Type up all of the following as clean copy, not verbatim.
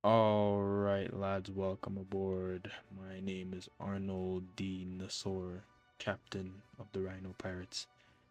All right, lads, welcome aboard. My name is Arnold D. Nassor, captain of the Rhino Pirates,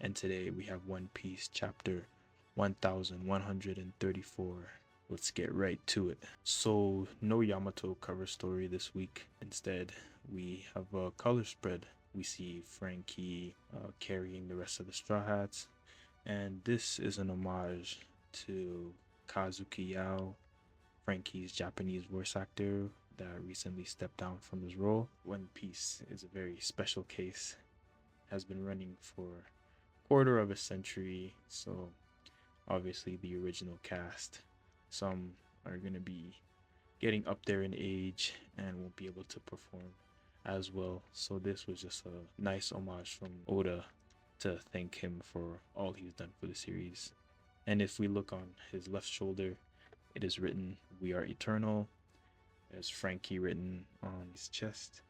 and today we have One Piece chapter 1134. Let's get right to it. So, no Yamato cover story this week. Instead, we have a color spread. We see Frankie carrying the rest of the Straw Hats, and this is an homage to Kazuki Yao, Frankie's Japanese voice actor that recently stepped down from his role. One Piece is a very special case, has been running for a quarter of a century, so obviously the original cast, some are going to be getting up there in age and won't be able to perform as well. So this was just a nice homage from Oda to thank him for all he's done for the series. And if we look on his left shoulder, it is written, "We are eternal." There's Frankie written on his chest,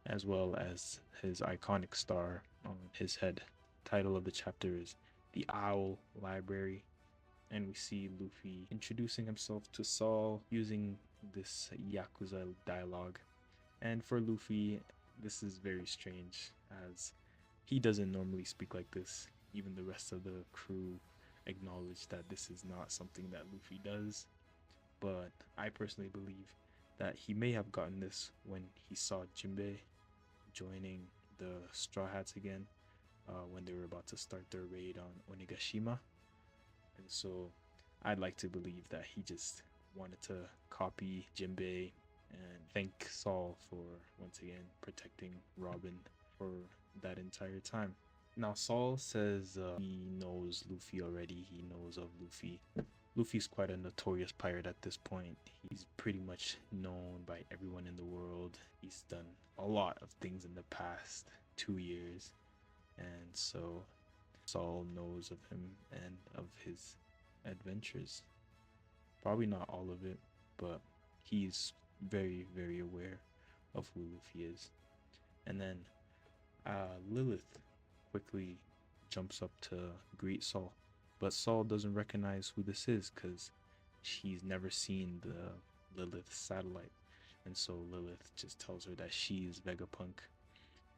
as well as his iconic star on his head. Title of the chapter is The Owl Library. And we see Luffy introducing himself to Saul using this Yakuza dialogue. And for Luffy, this is very strange, as he doesn't normally speak like this. Even the rest of the crew acknowledge that this is not something that Luffy does. But I personally believe that he may have gotten this when he saw Jinbei joining the Straw Hats again when they were about to start their raid on Onigashima. And so I'd like to believe that he just wanted to copy Jinbei and thank Saul for once again protecting Robin for that entire time. Now Saul says he knows Luffy already. He knows of Luffy. Luffy's quite a notorious pirate at this point. He's pretty much known by everyone in the world. He's done a lot of things in the past 2 years. And so Saul knows of him and of his adventures. Probably not all of it, but he's very, very aware of who Luffy is. And then Lilith quickly jumps up to greet Saul. But Saul doesn't recognize who this is because she's never seen the Lilith satellite. And so Lilith just tells her that she is Vegapunk.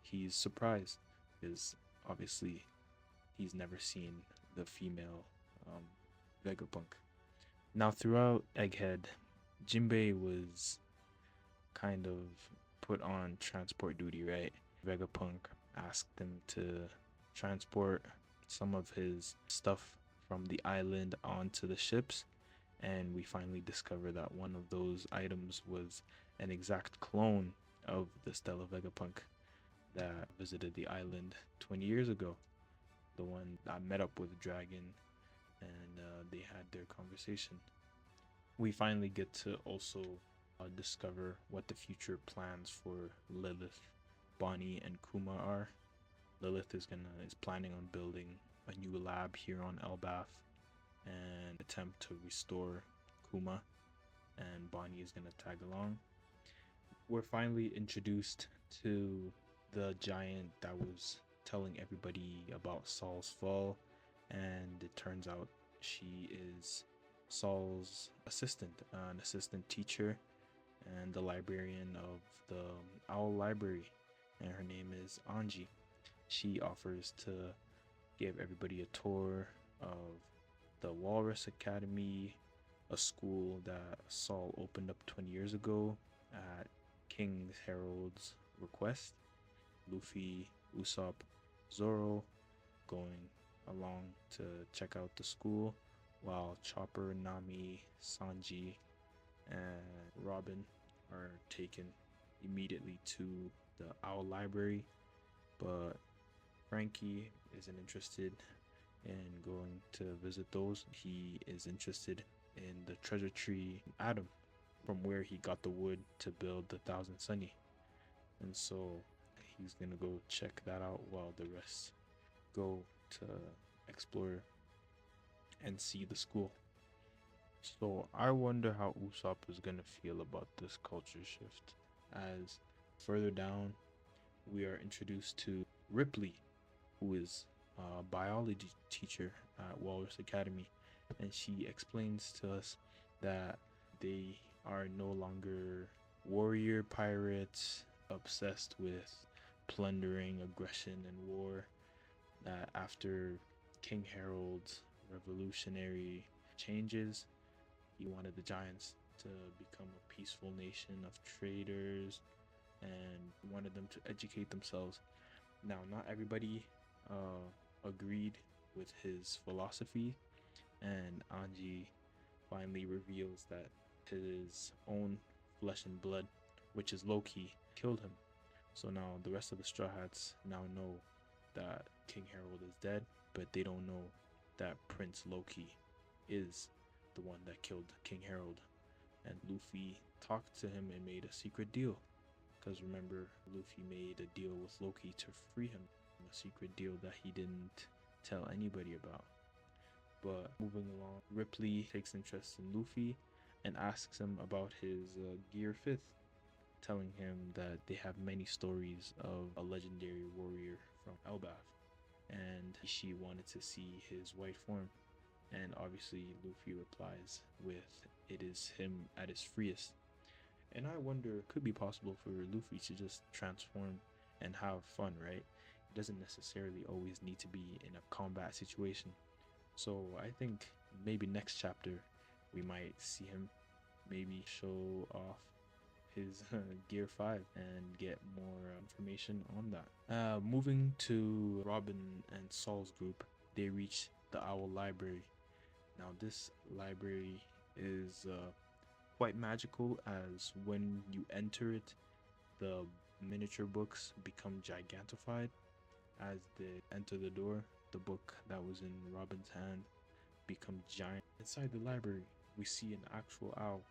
He's surprised because obviously he's never seen the female Vegapunk. Now throughout Egghead, Jinbei was kind of put on transport duty, right? Vegapunk asked him to transport some of his stuff from the island onto the ships, and we finally discover that one of those items was an exact clone of the Stella Vegapunk that visited the island 20 years ago. The one that met up with Dragon and they had their conversation. We finally get to also discover what the future plans for Lilith, Bonnie, and Kuma are. Lilith is planning on building a new lab here on Elbaf and attempt to restore Kuma, and Bonnie is gonna tag along. We're finally introduced to the giant that was telling everybody about Saul's fall, and it turns out she is Saul's assistant, an assistant teacher, and the librarian of the Owl Library, and her name is Anji. She offers to give everybody a tour of the Walrus Academy, a school that Saul opened up 20 years ago at King Harold's request. Luffy, Usopp, Zoro going along to check out the school, while Chopper, Nami, Sanji, and Robin are taken immediately to the Owl Library. But Frankie isn't interested in going to visit those. He is interested in the treasure tree Adam, from where he got the wood to build the Thousand Sunny. And so he's gonna go check that out while the rest go to explore and see the school. So I wonder how Usopp is gonna feel about this culture shift, as further down we are introduced to Ripley, who is a biology teacher at Walrus Academy, and she explains to us that they are no longer warrior pirates obsessed with plundering, aggression, and war. That after King Harold's revolutionary changes, he wanted the giants to become a peaceful nation of traders and wanted them to educate themselves. Now, not everybody agreed with his philosophy, and Anji finally reveals that his own flesh and blood, which is Loki, killed him. So now the rest of the Straw Hats now know that King Harold is dead, but they don't know that Prince Loki is the one that killed King Harold. And Luffy talked to him and made a secret deal. Because remember, Luffy made a deal with Loki to free him. A secret deal that he didn't tell anybody about. But moving along, Ripley takes interest in Luffy and asks him about his Gear 5th, telling him that they have many stories of a legendary warrior from Elbaf, and she wanted to see his white form. And obviously Luffy replies with, "It is him at his freest." And I wonder, it could be possible for Luffy to just transform and have fun, right? It doesn't necessarily always need to be in a combat situation. So I think maybe next chapter we might see him maybe show off his Gear 5 and get more information on that. Moving to Robin and Saul's group, they reach the Owl Library. Now this library is quite magical, as when you enter it, the miniature books become gigantified. As they enter the door, the book that was in Robin's hand becomes giant. Inside the library, we see an actual owl.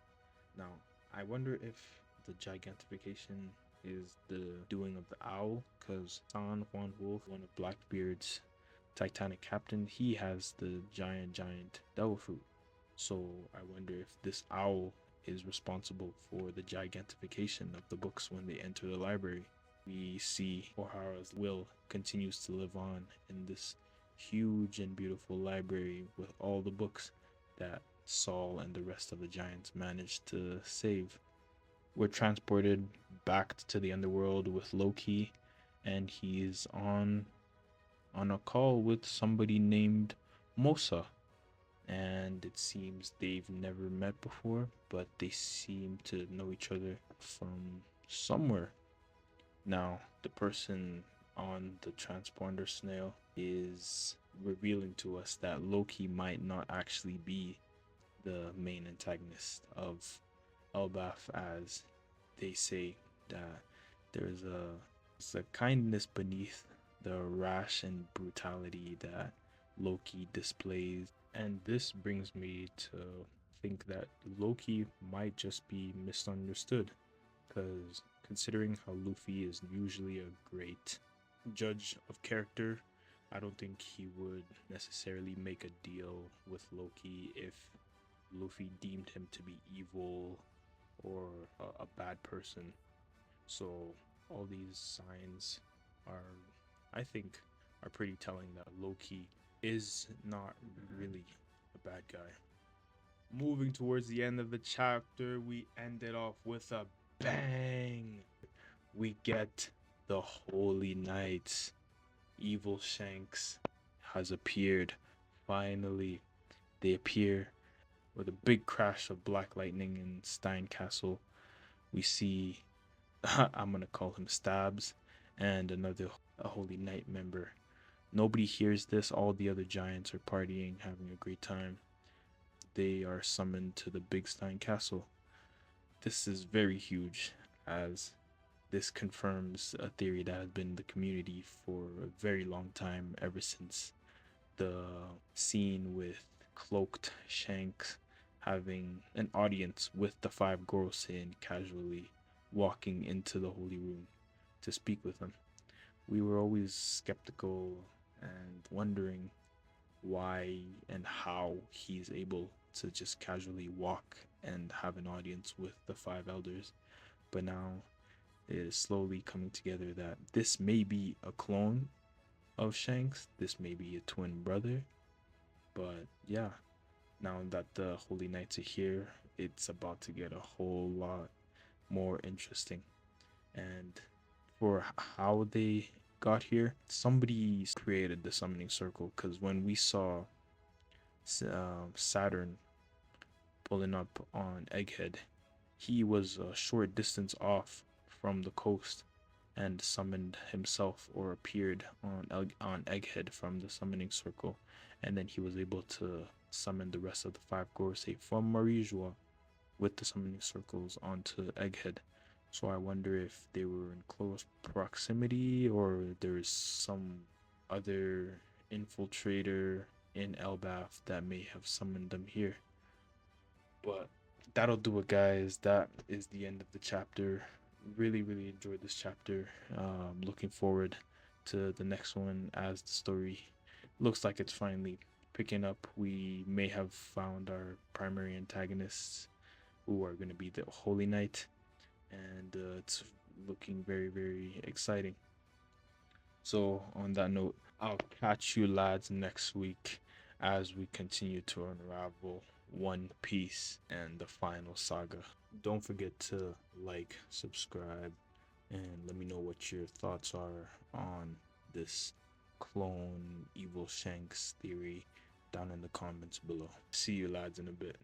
Now, I wonder if the gigantification is the doing of the owl, because San Juan Wolf, one of Blackbeard's Titanic captain, he has the giant devil fruit. So I wonder if this owl is responsible for the gigantification of the books when they enter the library. We see O'Hara's will continues to live on in this huge and beautiful library with all the books that Saul and the rest of the giants managed to save. We're transported back to the underworld with Loki, and he's on a call with somebody named Mosa. And it seems they've never met before, but they seem to know each other from somewhere. Now, the person on the transponder snail is revealing to us that Loki might not actually be the main antagonist of Elbaf, as they say that there's a kindness beneath the rash and brutality that Loki displays. And this brings me to think that Loki might just be misunderstood, because considering how Luffy is usually a great judge of character, I don't think he would necessarily make a deal with Loki if Luffy deemed him to be evil or a bad person. So all these signs are, I think, are pretty telling that Loki is not really a bad guy. Moving towards the end of the chapter, we ended off with a bang. We get the Holy Knights. Evil Shanks has appeared. Finally, they appear with a big crash of black lightning in Stein Castle. We see, I'm gonna call him Stabs, and a Holy Knight member. Nobody hears this. All the other giants are partying, having a great time. They are summoned to the Big Stein Castle. This is very huge, as this confirms a theory that has been in the community for a very long time, ever since the scene with cloaked Shanks having an audience with the five Gorosin casually walking into the Holy Room to speak with them. We were always skeptical and wondering why and how he's able to just casually walk and have an audience with the five elders. But now it is slowly coming together that this may be a clone of Shanks, this may be a twin brother. But yeah, now that the Holy Knights are here, it's about to get a whole lot more interesting. And for how they got here, somebody created the summoning circle, because when we saw Saturn pulling up on Egghead, he was a short distance off from the coast and summoned himself, or appeared on Egghead from the summoning circle, and then he was able to summon the rest of the five Gorosei from Marijua with the summoning circles onto Egghead. So I wonder if they were in close proximity, or there's some other infiltrator in Elbaf that may have summoned them here. But that'll do it, guys. That is the end of the chapter. Really, really enjoyed this chapter. Looking forward to the next one, as the story looks like it's finally picking up. We may have found our primary antagonists, who are going to be the Holy Knight, and it's looking very, very exciting. So, on that note, I'll catch you lads next week as we continue to unravel One Piece and the final saga. Don't forget to like, subscribe, and let me know what your thoughts are on this clone evil Shanks theory down in the comments below. See you lads in a bit.